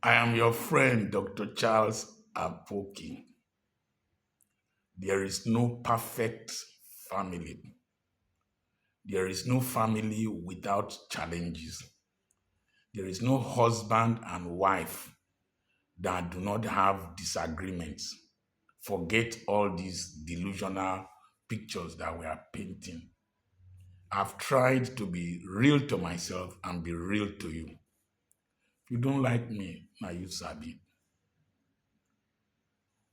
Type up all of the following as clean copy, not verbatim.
I am your friend, Dr. Charles Apoki. There is no perfect family. There is no family without challenges. There is no husband and wife that do not have disagreements. Forget all these delusional pictures that we are painting. I've tried to be real to myself and be real to you. If you don't like me, now you sabi.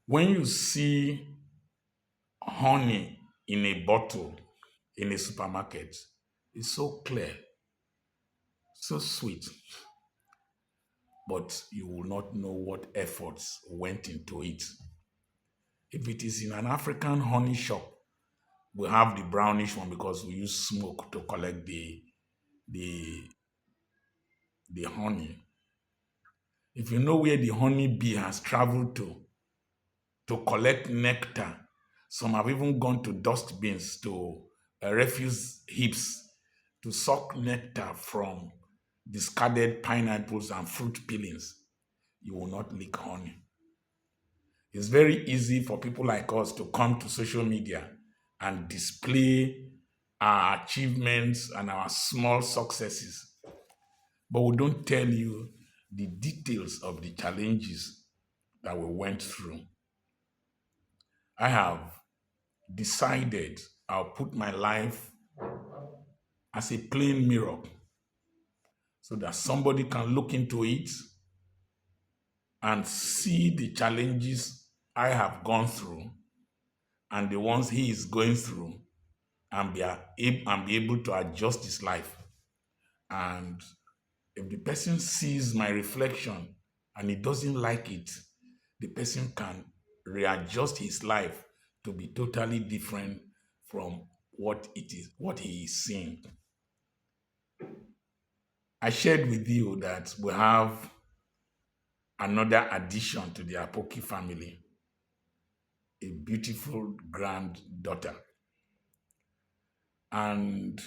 When you see honey in a bottle in a supermarket, it's so clear, so sweet, but you will not know what efforts went into it. If it is in an African honey shop, we have the brownish one because we use smoke to collect the the honey. If you know where the honey bee has traveled to collect nectar, some have even gone to dust bins, to refuse heaps to suck nectar from discarded pineapples and fruit peelings. You will not lick honey. It's very easy for people like us to come to social media and display our achievements and our small successes, but we don't tell you the details of the challenges that we went through. I have decided I'll put my life as a plain mirror so that somebody can look into it and see the challenges I have gone through and the ones he is going through, and be able to adjust his life. And if the person sees my reflection and he doesn't like it, the person can readjust his life to be totally different from what he is seeing. I shared with you that we have another addition to the Apoki family, a beautiful granddaughter. And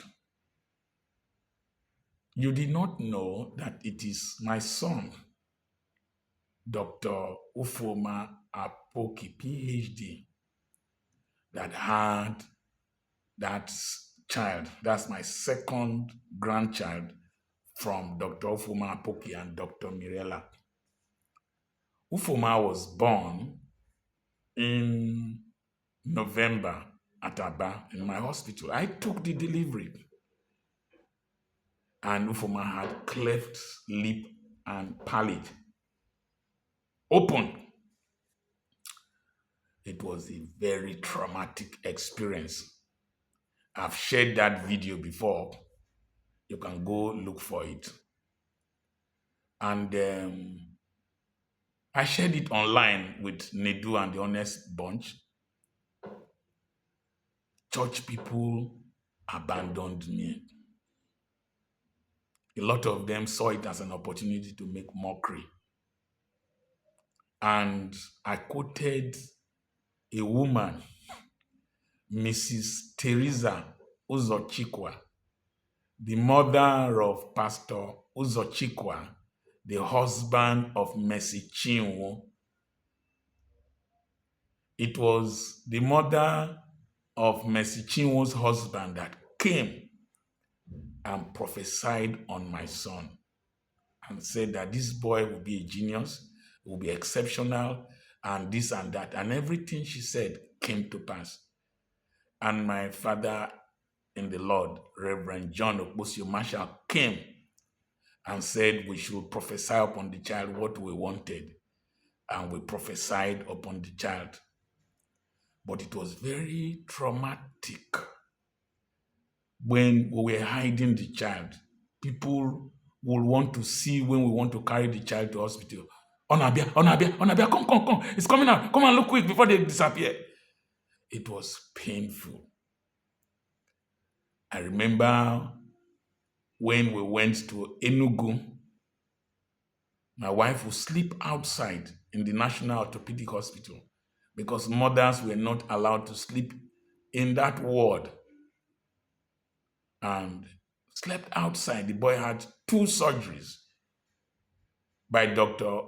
you did not know that it is my son, Dr. Ufoma Apoki, PhD, that had that child. That's my second grandchild from Dr. Ufoma Apoki and Dr. Mirella. Ufoma was born in November at Aba in my hospital. I took the delivery, and Ufoma had cleft lip and palate open. It was a very traumatic experience. I've shared that video before. You can go look for it. And I shared it online with Nedu and the Honest Bunch. Church people abandoned me. A lot of them saw it as an opportunity to make mockery. And I quoted a woman, Mrs. Teresa Uzochikwa, the mother of Pastor Uzochikwa, the husband of Mercy Chinwo. It was the mother of Mercy Chinwo's husband that came and prophesied on my son and said that this boy will be a genius, will be exceptional, and this and that. And everything she said came to pass. And my father in the Lord, Reverend John Okposio Marshall, came and said we should prophesy upon the child what we wanted. And we prophesied upon the child. But it was very traumatic when we were hiding the child. People will want to see when we want to carry the child to hospital. Onabia, Onabia, Onabia, come. It's coming out. Come and look quick before they disappear. It was painful. I remember when we went to Enugu, my wife would sleep outside in the National Orthopedic Hospital because mothers were not allowed to sleep in that ward, and slept outside. The boy had 2 surgeries. by Dr.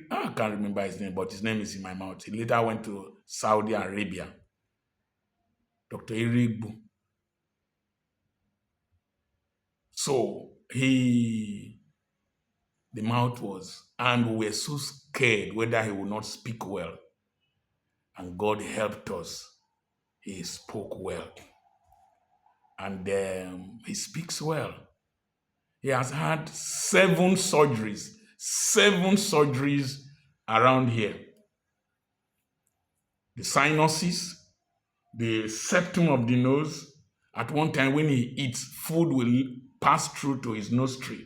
I can't remember his name, but his name is in my mouth. He later went to Saudi Arabia. Dr. Irigbu. So the mouth was, and we were so scared whether he would not speak well. And God helped us. He spoke well. And he speaks well. He has had 7 surgeries around here. The sinuses, the septum of the nose. At one time when he eats, food will pass through to his nostril.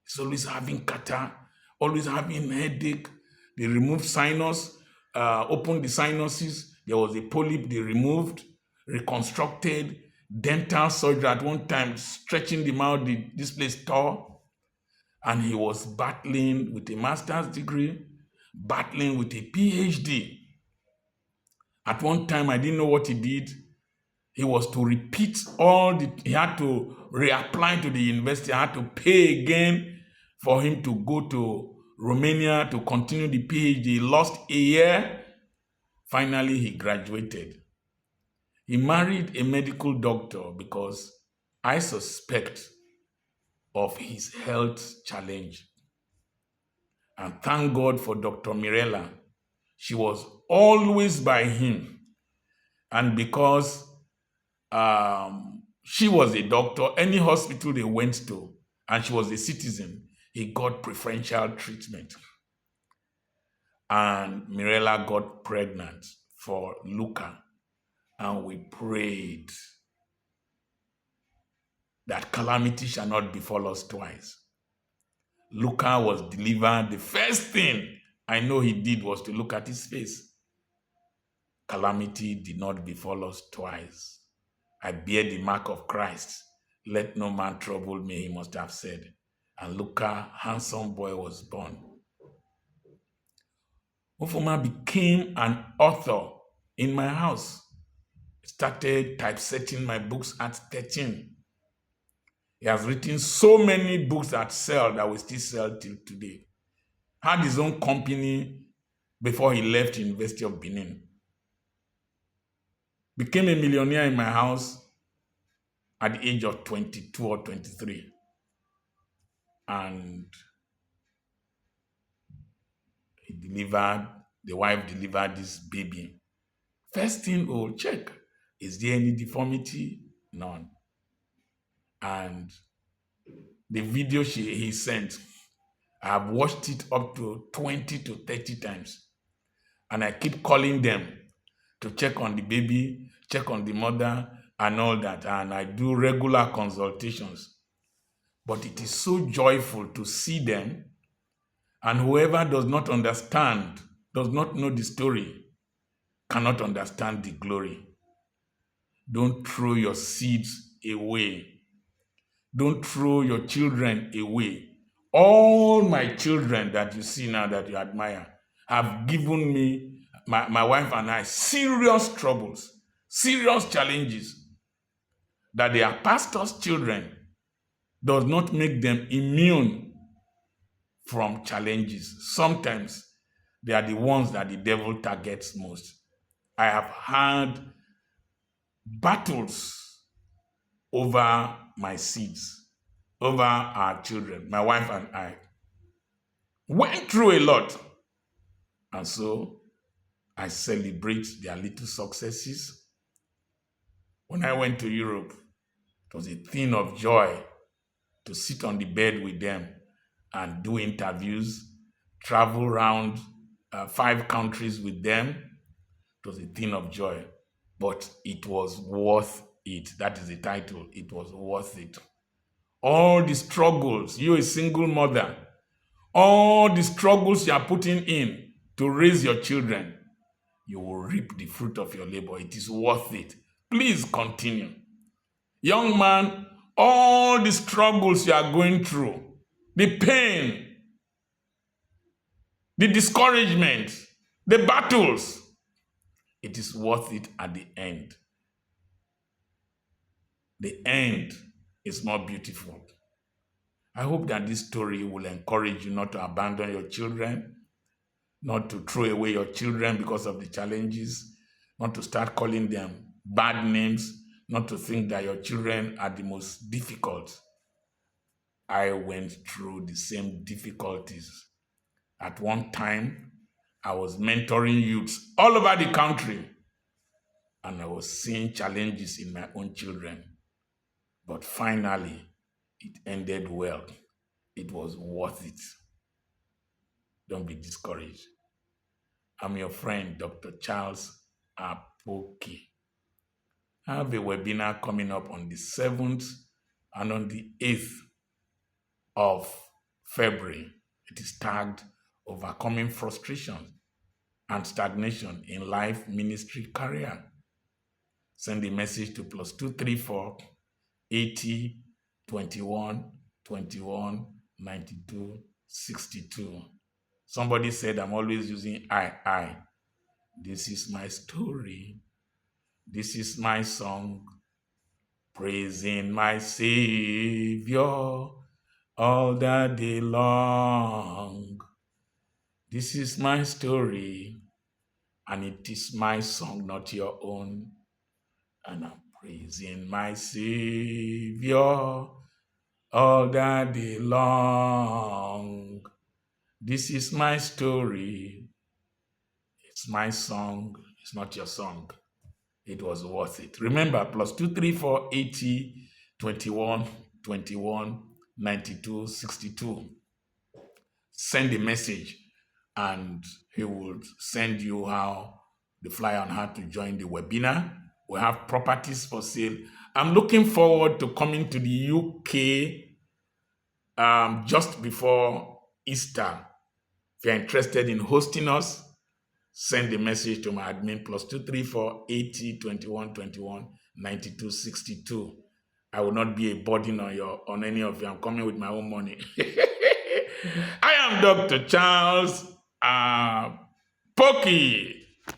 He's always having catarrh, always having headache. They removed sinus, opened the sinuses. There was a polyp they removed, reconstructed, dental surgery at one time, stretching the mouth, this place tore. And he was battling with a master's degree, battling with a PhD. At one time, I didn't know what he did. He was to repeat he had to reapply to the university. I had to pay again for him to go to Romania to continue the PhD. He lost a year. Finally, he graduated. He married a medical doctor because I suspect of his health challenge. And thank God for Dr. Mirella. She was always by him. And because she was a doctor, any hospital they went to, and she was a citizen, he got preferential treatment. And Mirella got pregnant for Luca. And we prayed that calamity shall not befall us twice. Luca was delivered. The first thing I know he did was to look at his face. Calamity did not befall us twice. I bear the mark of Christ. Let no man trouble me, he must have said. And Luca, handsome boy, was born. Ofoma became an author in my house. Started typesetting my books at 13. He has written so many books that sell, that we still sell till today. Had his own company before he left the University of Benin. Became a millionaire in my house at the age of 22 or 23. And the wife delivered this baby. First thing we'll check, is there any deformity? None. And the video he sent, I have watched it up to 20 to 30 times. And I keep calling them to check on the baby, check on the mother, and all that. And I do regular consultations. But it is so joyful to see them. And whoever does not understand, does not know the story, cannot understand the glory. Don't throw your seeds away. Don't throw your children away. All my children that you see now that you admire have given me, my wife and I, serious troubles, serious challenges. That they are pastors' children does not make them immune from challenges. Sometimes they are the ones that the devil targets most. I have had battles over my seeds, over our children. My wife and I went through a lot. And so I celebrate their little successes. When I went to Europe, it was a thing of joy to sit on the bed with them and do interviews, travel around 5 countries with them. It was a thing of joy, but it was worth it. That is the title. It was worth it. All the struggles, you're a single mother, all the struggles you are putting in to raise your children, you will reap the fruit of your labor. It is worth it. Please continue. Young man, all the struggles you are going through, the pain, the discouragement, the battles, it is worth it at the end. The end is more beautiful. I hope that this story will encourage you not to abandon your children, not to throw away your children because of the challenges, not to start calling them bad names, not to think that your children are the most difficult. I went through the same difficulties. At one time, I was mentoring youths all over the country, and I was seeing challenges in my own children. But finally, it ended well. It was worth it. Don't be discouraged. I'm your friend, Dr. Charles Apoki. I have a webinar coming up on the 7th and on the 8th of February. It is tagged Overcoming Frustration and Stagnation in Life, Ministry, Career. Send a message to +234 80 21 21 92 62. Somebody said I'm always using I. This is my story. This is my song. Praising my Savior all the day long. This is my story, and it is my song, not your own. And I'm praising my Savior all the day long. This is my story. It's my song. It's not your song. It was worth it. Remember, +234 80 21 21 92 62. Send a message, and he will send you the flyer on how to join the webinar. We have properties for sale. I'm looking forward to coming to the UK just before Easter. If you're interested in hosting us, send a message to my admin +234 80 21 21 92 62. I will not be a burden on any of you. I'm coming with my own money. I am Dr. Charles Poki.